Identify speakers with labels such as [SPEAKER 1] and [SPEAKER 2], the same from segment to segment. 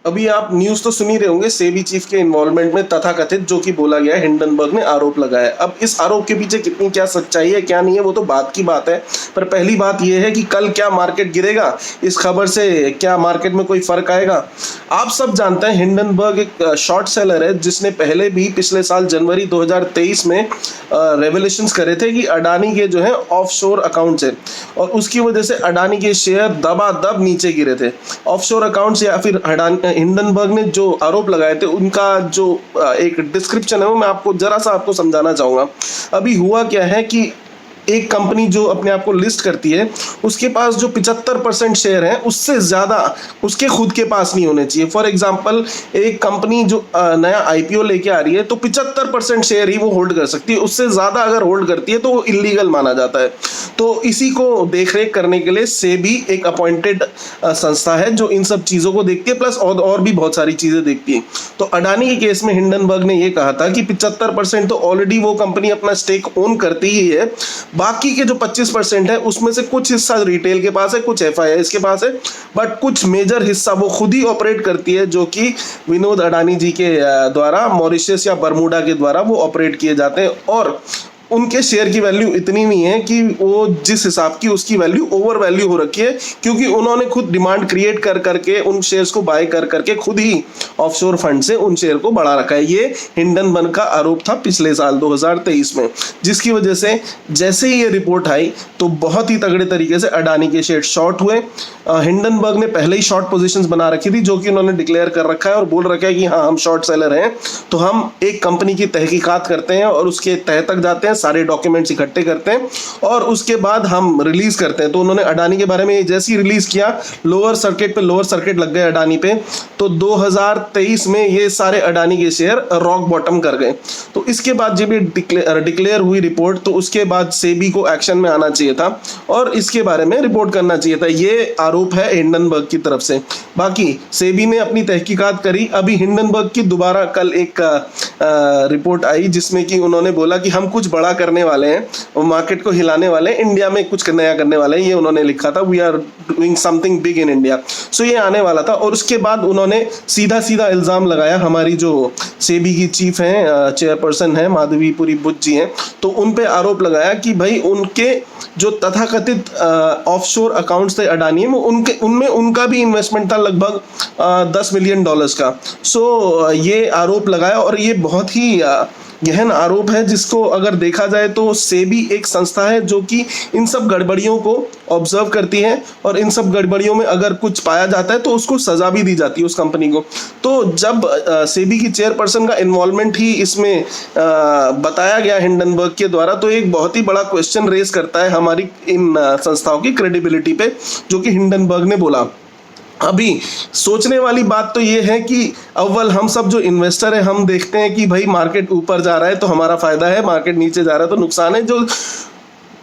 [SPEAKER 1] अभी आप न्यूज़ तो सुन ही रहे होंगे सेबी चीफ के इन्वॉल्वमेंट में तथाकथित जो कि बोला गया है, हिंडनबर्ग ने आरोप लगाया। अब इस आरोप के पीछे कितनी क्या सच्चाई है क्या नहीं है वो तो बात की बात है, पर पहली बात यह है कि कल क्या मार्केट गिरेगा, इस खबर से क्या मार्केट में कोई फर्क आएगा। आप सब जानते हैं हिंडनबर्ग एक शॉर्ट सेलर है जिसने पहले भी पिछले साल जनवरी 2023 में रेवलेशंस करे थे कि अडानी के जो है ऑफशोर अकाउंट्स है और उसकी वजह से अडानी के शेयर दबादब नीचे गिरे थे। ऑफशोर अकाउंट्स या फिर हिंडनबर्ग ने जो आरोप लगाए थे उनका जो एक डिस्क्रिप्शन है वो मैं आपको जरा सा आपको समझाना चाहूंगा। अभी हुआ क्या है कि एक कंपनी जो अपने आप को लिस्ट करती है उसके पास जो 75% शेयर है उससे ज़्यादा उसके खुद के पास नहीं होने चाहिए। फॉर एग्जांपल एक कंपनी जो नया आईपीओ लेके आ रही है तो 75% शेयर ही वो होल्ड कर सकती है, उससे ज़्यादा अगर होल्ड करती है तो वो इलीगल माना जाता है। तो इसी को देखरेख करने के लिए सेबी एक अपॉइंटेड संस्था है जो इन सब चीज़ों को देखती है, प्लस और भी बहुत सारी चीज़ें देखती है। तो अडानी के केस में हिंडनबर्ग ने ये कहा था कि 75% तो ऑलरेडी वो कंपनी अपना स्टेक ओन करती ही है, बाकी के जो 25% है उसमें से कुछ हिस्सा रिटेल के पास है, कुछ एफआईआई के पास है, बट कुछ मेजर हिस्सा वो खुद ही ऑपरेट करती है जो कि विनोद अडानी जी के द्वारा मॉरिशस या बरमूडा के द्वारा वो ऑपरेट किए जाते हैं। और उनके शेयर की वैल्यू इतनी नहीं है कि वो जिस हिसाब की उसकी वैल्यू ओवर वैल्यू हो रखी है, क्योंकि उन्होंने खुद डिमांड क्रिएट कर करके उन शेयर्स को बाय कर करके खुद ही ऑफशोर फंड से उन शेयर को बढ़ा रखा है। ये हिंडनबर्ग का आरोप था पिछले साल 2023 में, जिसकी वजह से जैसे ही ये रिपोर्ट आई तो बहुत ही तगड़े तरीके से अडानी के शेयर शॉर्ट हुए। हिंडनबर्ग ने पहले ही शॉर्ट पोजीशंस बना रखी थी जो कि उन्होंने डिक्लेयर कर रखा है और बोल रखा है कि हाँ हम शॉर्ट सेलर हैं, तो हम एक कंपनी की तहकीकात करते हैं और उसके तह तक जाते हैं, सारे डॉक्यूमेंट्स इकट्ठे करते हैं और उसके बाद हम रिलीज करते हैं। तो उन्होंने अडानी के बारे में जैसे ही रिलीज किया लोअर सर्किट लग गए अडानी पे, तो 2023 में ये सारे अडानी के शेयर रॉक बॉटम कर गए। तो इसके बाद जब ये डिक्लेयर हुई रिपोर्ट तो उसके बाद सेबी को एक्शन में आना चाहिए था और इसके बारे में रिपोर्ट करना चाहिए था। ये आरोप है हिंडनबर्ग की तरफ से। बाकी सेबी ने अपनी तहकीकात करी। अभी हिंडनबर्ग की दोबारा कल एक रिपोर्ट आई जिसमें कि उन्होंने बोला कि हम कुछ बड़ा करने वाले हैं, मार्केट को हिलाने वाले हैं, इंडिया में कुछ नया करने वाले हैं। ये उन्होंने लिखा था, we are doing something big in India. So ये आने वाला था और उसके बाद उन्होंने सीधा सीधा इल्जाम लगाया, हमारी जो सेबी की चीफ हैं, चेयरपर्सन है माधवीपुरी बुद्ध जी हैं, तो उन पे आरोप लगाया कि भाई उनके जो तथाकथित ऑफशोर अकाउंट्स थे अडानी में उनमें उनका भी इन्वेस्टमेंट था लगभग $10 मिलियन का। सो ये आरोप लगाया और ये बहुत ही गहन आरोप है जिसको अगर देखा जाए तो सेबी एक संस्था है जो कि इन सब गड़बड़ियों को ऑब्जर्व करती है और इन सब गड़बड़ियों में अगर कुछ पाया जाता है तो उसको सजा भी दी जाती है उस कंपनी को। तो जब सेबी की चेयरपर्सन का इन्वॉल्वमेंट ही इसमें बताया गया हिंडनबर्ग के द्वारा, तो एक बहुत ही बड़ा क्वेश्चन रेज करता है हमारी इन संस्थाओं की क्रेडिबिलिटी पे, जो कि हिंडनबर्ग ने बोला। अभी सोचने वाली बात तो ये है कि अव्वल हम सब जो इन्वेस्टर है हम देखते हैं कि भाई मार्केट ऊपर जा रहा है तो हमारा फायदा है, मार्केट नीचे जा रहा है तो नुकसान है। जो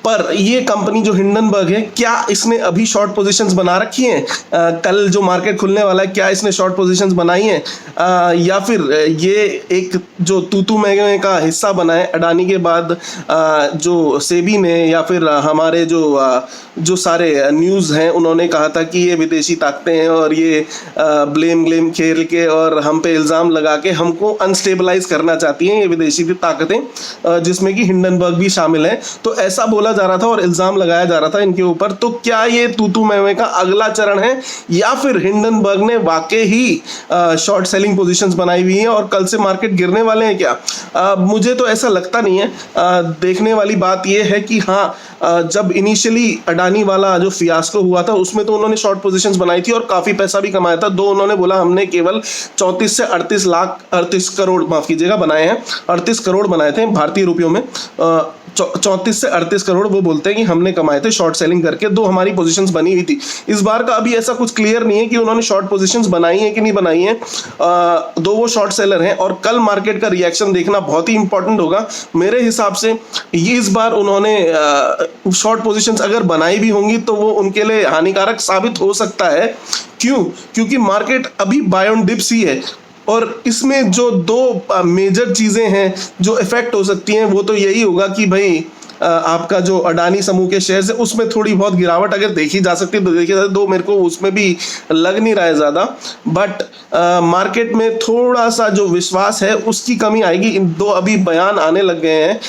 [SPEAKER 1] पर ये कंपनी जो हिंडनबर्ग है, क्या इसने अभी शॉर्ट पोजीशंस बना रखी हैं? कल जो मार्केट खुलने वाला है क्या इसने शॉर्ट पोजीशंस बनाई हैं? या फिर ये एक जो तूतू महमे का हिस्सा बना है अडानी के बाद, जो सेबी ने या फिर हमारे जो सारे न्यूज़ हैं उन्होंने कहा था कि ये विदेशी ताकतें हैं और ये ब्लेम खेल के और हम पे इल्ज़ाम लगा के हमको अनस्टेबलाइज करना चाहती हैं ये विदेशी ताकतें, जिसमें कि हिंडनबर्ग भी शामिल है। तो ऐसा बोला जा रहा था और इल्जाम लगाया जा रहा था इनके ऊपर। तो क्या ये तूतू महमे का अगला चरण है या फिर हिंडनबर्ग ने वाकई ही शॉर्ट सेलिंग पोजीशंस बनाई हुई हैं और कल से मार्केट गिरने वाले हैं क्या? मुझे तो ऐसा लगता नहीं है। देखने वाली बात यह है कि हाँ, जब इनिशियली अडानी वाला जो फियास्को हुआ था उसमें तो उन्होंने शॉर्ट पोजीशंस बनाई थी और काफी पैसा भी कमाया था। दो उन्होंने बोला हमने केवल 34 से 38 करोड़ माफ कीजिएगा बनाए हैं, 38 करोड़ बनाए थे भारतीय रुपयों में। 34 से 38 करोड़ वो बोलते हैं कि हमने कमाए थे शॉर्ट सेलिंग करके। दो हमारी पोजीशंस बनी हुई थी। इस बार का अभी ऐसा कुछ क्लियर नहीं है कि उन्होंने शॉर्ट पोजीशंस बनाई है कि नहीं बनाई है। दो वो शॉर्ट सेलर हैं और कल मार्केट का रिएक्शन देखना बहुत ही इंपॉर्टेंट होगा मेरे हिसाब से। ये इस बार उन्होंने शॉर्ट पोजीशंस अगर बनाई भी होंगी तो वो उनके लिए हानिकारक साबित हो सकता है। क्यों? क्योंकि मार्केट अभी बाय ऑन डिप्स ही है और इसमें जो दो मेजर चीज़ें हैं जो इफेक्ट हो सकती हैं वो तो यही होगा कि भाई आपका जो अडानी समूह के शेयर है उसमें थोड़ी बहुत गिरावट अगर देखी जा सकती है तो देखी जाए तो मेरे को उसमें भी लग नहीं रहा है ज़्यादा, बट मार्केट में थोड़ा सा जो विश्वास है उसकी कमी आएगी। इन दो अभी बयान आने लग गए हैं,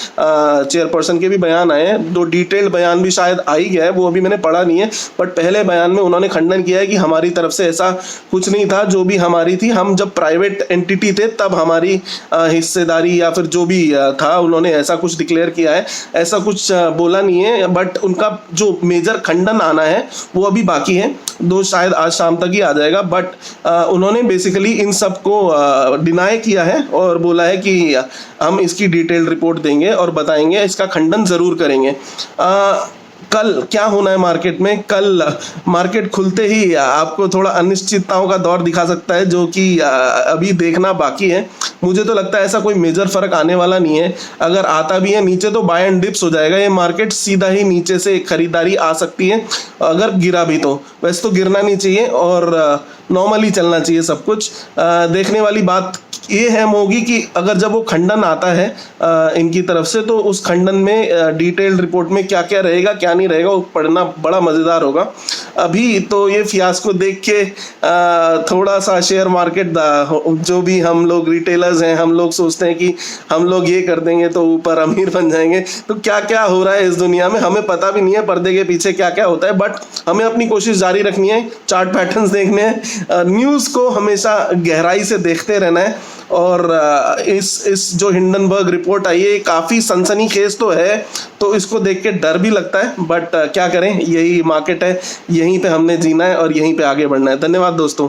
[SPEAKER 1] चेयरपर्सन के भी बयान आए हैं, दो डिटेल्ड बयान भी शायद आ ही गया है, वो अभी मैंने पढ़ा नहीं है, बट पहले बयान में उन्होंने खंडन किया है कि हमारी तरफ से ऐसा कुछ नहीं था, जो भी हमारी थी, हम जब प्राइवेट एंटिटी थे तब हमारी हिस्सेदारी या फिर जो भी था उन्होंने ऐसा कुछ डिक्लेयर किया है, ऐसा कुछ बोला नहीं है। बट उनका जो मेजर खंडन आना है वो अभी बाकी है, दो शायद आज शाम तक ही आ जाएगा। बट उन्होंने बेसिकली इन सब को डिनाई किया है और बोला है कि हम इसकी डिटेल्ड रिपोर्ट देंगे और बताएंगे, इसका खंडन जरूर करेंगे। कल क्या होना है मार्केट में? कल मार्केट खुलते ही आपको थोड़ा अनिश्चितताओं का दौर दिखा सकता है, जो कि अभी देखना बाकी है। मुझे तो लगता है ऐसा कोई मेजर फर्क आने वाला नहीं है, अगर आता भी है नीचे तो बाय एंड डिप्स हो जाएगा ये मार्केट, सीधा ही नीचे से खरीदारी आ सकती है अगर गिरा भी तो। वैसे तो गिरना नहीं चाहिए और नॉर्मली चलना चाहिए सब कुछ। देखने वाली बात ये है होगी कि अगर जब वो खंडन आता है इनकी तरफ से, तो उस खंडन में डिटेल्ड रिपोर्ट में क्या क्या रहेगा क्या नहीं रहेगा वो पढ़ना बड़ा मज़ेदार होगा। अभी तो ये फियास्को देख के थोड़ा सा शेयर मार्केट, जो भी हम लोग रिटेलर्स हैं, हम लोग सोचते हैं कि हम लोग ये कर देंगे तो ऊपर अमीर बन जाएंगे, तो क्या क्या हो रहा है इस दुनिया में हमें पता भी नहीं है, पर्दे के पीछे क्या क्या होता है। बट हमें अपनी कोशिश जारी रखनी है, चार्ट पैटर्न्स देखने हैं, न्यूज़ को हमेशा गहराई से देखते रहना है। और इस जो हिंडनबर्ग रिपोर्ट आई है काफ़ी सनसनीखेज तो है, तो इसको देख के डर भी लगता है, बट क्या करें, यही मार्केट है, यहीं पे हमने जीना है और यहीं पे आगे बढ़ना है। धन्यवाद दोस्तों।